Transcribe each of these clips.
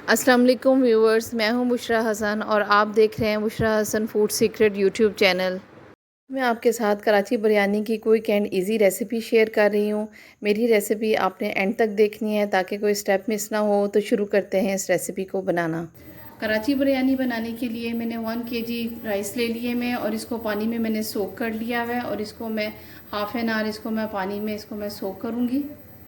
अस्सलाम वालेकुम व्यूवर्स, मैं हूं बुशरा हसन और आप देख रहे हैं Bushra Hasan food secret YouTube channel. मैं आपके साथ कराची बिरयानी की quick and easy recipe share कर रही हूं। मेरी रेसिपी आपने एंड तक देखनी है ताकि कोई स्टेप मिस ना हो। तो शुरू करते हैं इस रेसिपी को बनाना। कराची बिरयानी बनाने के लिए मैंने 1 kg राइस ले लिए मैं और इसको पानी में मैंने सोक कर लिया है और इसको मैं हाफ़ एन आवर इसको मैं पानी में सोक करूँगी।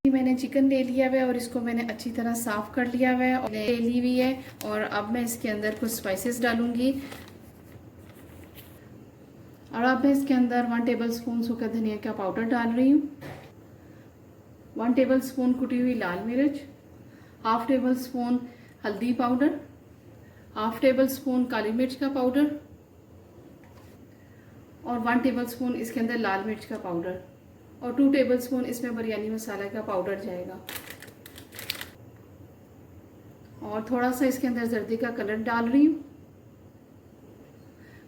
मैंने चिकन ले लिया है और इसको मैंने अच्छी तरह साफ़ कर लिया है और ले ली हुई है। और अब मैं इसके अंदर कुछ स्पाइसेस डालूंगी और अब मैं इसके अंदर 1 टेबल स्पून सूखा धनिया का पाउडर डाल रही हूँ, 1 टेबल स्पून कुटी हुई लाल मिर्च, हाफ टेबल स्पून हल्दी पाउडर, हाफ टेबल स्पून काली मिर्च का पाउडर और 1 टेबल स्पून इसके अंदर लाल मिर्च का पाउडर और 2 टेबल स्पून इसमें बिरयानी मसाला का पाउडर जाएगा और थोड़ा सा इसके अंदर जर्दी का कलर डाल रही हूँ।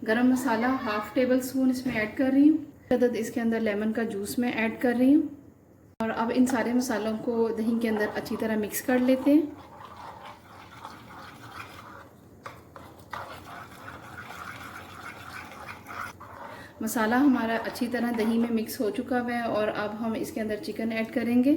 गरम मसाला हाफ टेबल स्पून इसमें ऐड कर रही हूँ। अदद इसके अंदर लेमन का जूस मैं ऐड कर रही हूँ और अब इन सारे मसालों को दही के अंदर अच्छी तरह मिक्स कर लेते हैं। मसाला हमारा अच्छी तरह दही में मिक्स हो चुका है और अब हम इसके अंदर चिकन ऐड करेंगे।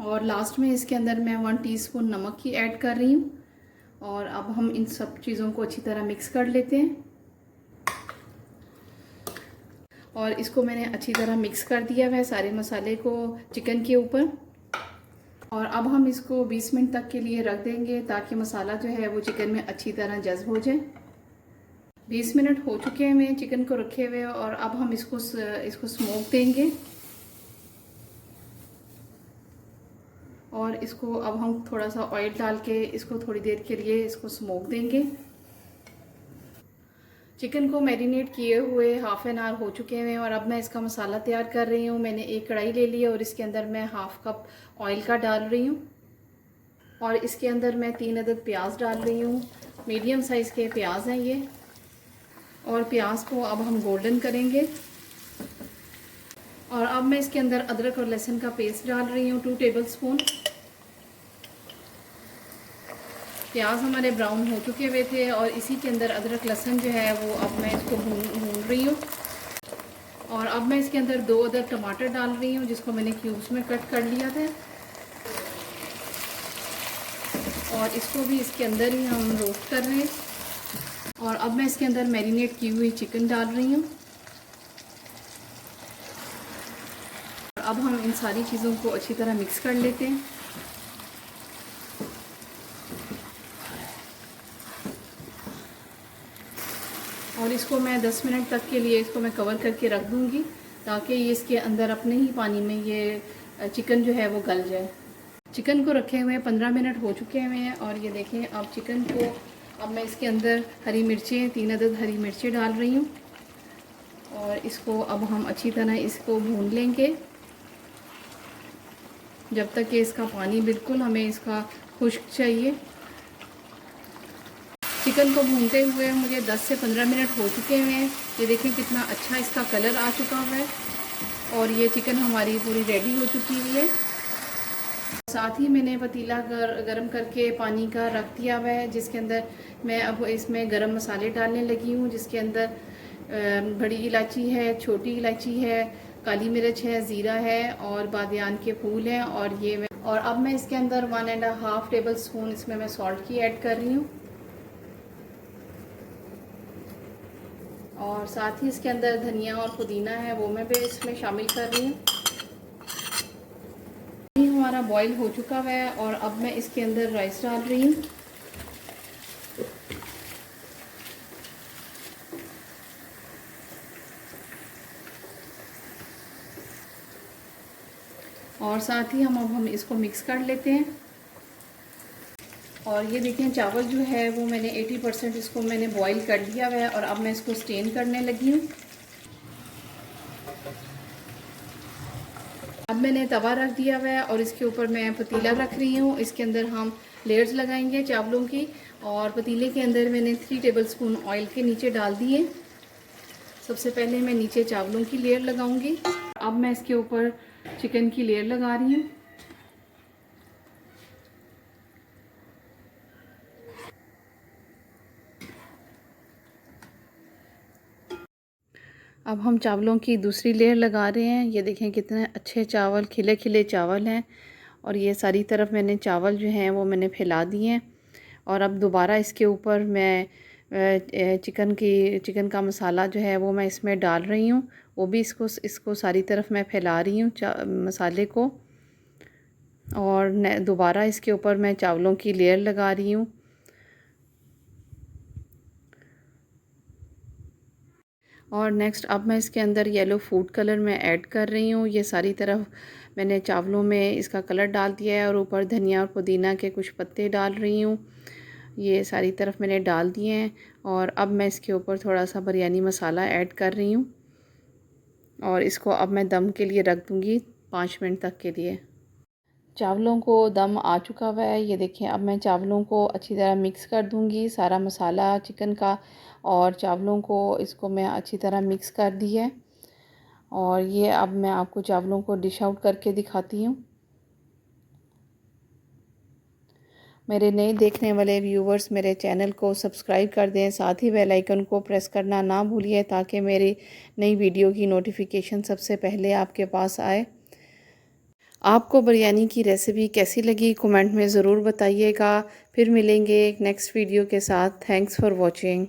और लास्ट में इसके अंदर मैं 1 टीस्पून नमक की ऐड कर रही हूँ और अब हम इन सब चीज़ों को अच्छी तरह मिक्स कर लेते हैं और इसको मैंने अच्छी तरह मिक्स कर दिया है सारे मसाले को चिकन के ऊपर। और अब हम इसको 20 मिनट तक के लिए रख देंगे ताकि मसाला जो है वो चिकन में अच्छी तरह जज्ब हो जाए। 20 मिनट हो चुके हैं मैं चिकन को रखे हुए और अब हम इसको स्मोक देंगे और इसको अब हम थोड़ा सा ऑयल डाल के इसको थोड़ी देर के लिए इसको स्मोक देंगे। चिकन को मैरिनेट किए हुए हाफ़ एन आवर हो चुके हैं और अब मैं इसका मसाला तैयार कर रही हूँ। मैंने एक कढ़ाई ले ली है और इसके अंदर मैं हाफ़ कप ऑयल का डाल रही हूँ और इसके अंदर मैं 3 अदद प्याज डाल रही हूँ। मीडियम साइज़ के प्याज हैं ये और प्याज को अब हम गोल्डन करेंगे। और अब मैं इसके अंदर अदरक और लहसुन का पेस्ट डाल रही हूँ 2 टेबल स्पून। प्याज हमारे ब्राउन हो चुके हुए थे और इसी के अंदर अदरक लहसुन जो है वो अब मैं इसको भून रही हूँ। और अब मैं इसके अंदर 2 अदद टमाटर डाल रही हूँ जिसको मैंने क्यूब्स में कट कर लिया था और इसको भी इसके अंदर ही हम रोस्ट कर रहे हैं। और अब मैं इसके अंदर मैरिनेट की हुई चिकन डाल रही हूँ। अब हम इन सारी चीज़ों को अच्छी तरह मिक्स कर लेते हैं। और इसको मैं 10 मिनट तक के लिए इसको मैं कवर करके रख दूँगी ताकि ये इसके अंदर अपने ही पानी में ये चिकन जो है वो गल जाए। चिकन को रखे हुए 15 मिनट हो चुके हैं और ये देखें अब चिकन को अब मैं इसके अंदर हरी मिर्चें 3 अदद हरी मिर्चें डाल रही हूँ और इसको अब हम अच्छी तरह इसको भून लेंगे जब तक कि इसका पानी बिल्कुल हमें इसका खुश्क चाहिए। चिकन को भूनते हुए मुझे 10 से 15 मिनट हो चुके हैं। ये देखें कितना अच्छा इसका कलर आ चुका है और ये चिकन हमारी पूरी रेडी हो चुकी हुई है। साथ ही मैंने पतीला गरम करके पानी का रख दिया हुआ है जिसके अंदर मैं अब इसमें गरम मसाले डालने लगी हूँ जिसके अंदर बड़ी इलायची है, छोटी इलायची है, काली मिर्च है, ज़ीरा है और बादियान के फूल हैं और अब मैं इसके अंदर 1.5 टेबल स्पून इसमें मैं सॉल्ट की ऐड कर रही हूँ और साथ ही इसके अंदर धनिया और पुदीना है वो मैं भी इसमें शामिल कर रही हूँ। हमारा बॉईल हो चुका है और अब मैं इसके अंदर राइस डाल रही हूँ। और साथ ही हम इसको मिक्स कर लेते हैं। और ये देखें चावल जो है वो मैंने 80% इसको मैंने बॉईल कर लिया है और अब मैं इसको स्टेन करने लगी हूँ। अब मैंने तवा रख दिया हुआ है और इसके ऊपर मैं पतीला रख रही हूँ। इसके अंदर हम लेयर्स लगाएंगे चावलों की और पतीले के अंदर मैंने 3 टेबलस्पून ऑयल के नीचे डाल दिए। सबसे पहले मैं नीचे चावलों की लेयर लगाऊंगी। अब मैं इसके ऊपर चिकन की लेयर लगा रही हूँ। अब हम चावलों की दूसरी लेयर लगा रहे हैं। ये देखें कितने अच्छे चावल, खिले खिले चावल हैं। और ये सारी तरफ मैंने चावल जो हैं वो मैंने फैला दिए हैं। और अब दोबारा इसके ऊपर मैं चिकन का मसाला जो है वो मैं इसमें डाल रही हूँ। वो भी इसको सारी तरफ मैं फैला रही हूँ मसाले को। और दोबारा इसके ऊपर मैं चावलों की लेयर लगा रही हूँ। और नेक्स्ट अब मैं इसके अंदर येलो फूड कलर में ऐड कर रही हूँ। ये सारी तरफ मैंने चावलों में इसका कलर डाल दिया है और ऊपर धनिया और पुदीना के कुछ पत्ते डाल रही हूँ। ये सारी तरफ मैंने डाल दिए हैं। और अब मैं इसके ऊपर थोड़ा सा बिरयानी मसाला ऐड कर रही हूँ। और इसको अब मैं दम के लिए रख दूँगी 5 मिनट तक के लिए। चावलों को दम आ चुका हुआ है। ये देखें, अब मैं चावलों को अच्छी तरह मिक्स कर दूंगी, सारा मसाला चिकन का और चावलों को इसको मैं अच्छी तरह मिक्स कर दी है। और ये अब मैं आपको चावलों को डिश आउट करके दिखाती हूँ। मेरे नए देखने वाले व्यूवर्स मेरे चैनल को सब्सक्राइब कर दें, साथ ही बेल आइकन को प्रेस करना ना भूलिए ताकि मेरी नई वीडियो की नोटिफिकेशन सबसे पहले आपके पास आए। आपको बिरयानी की रेसिपी कैसी लगी कमेंट में ज़रूर बताइएगा। फिर मिलेंगे एक नेक्स्ट वीडियो के साथ। Thanks for watching.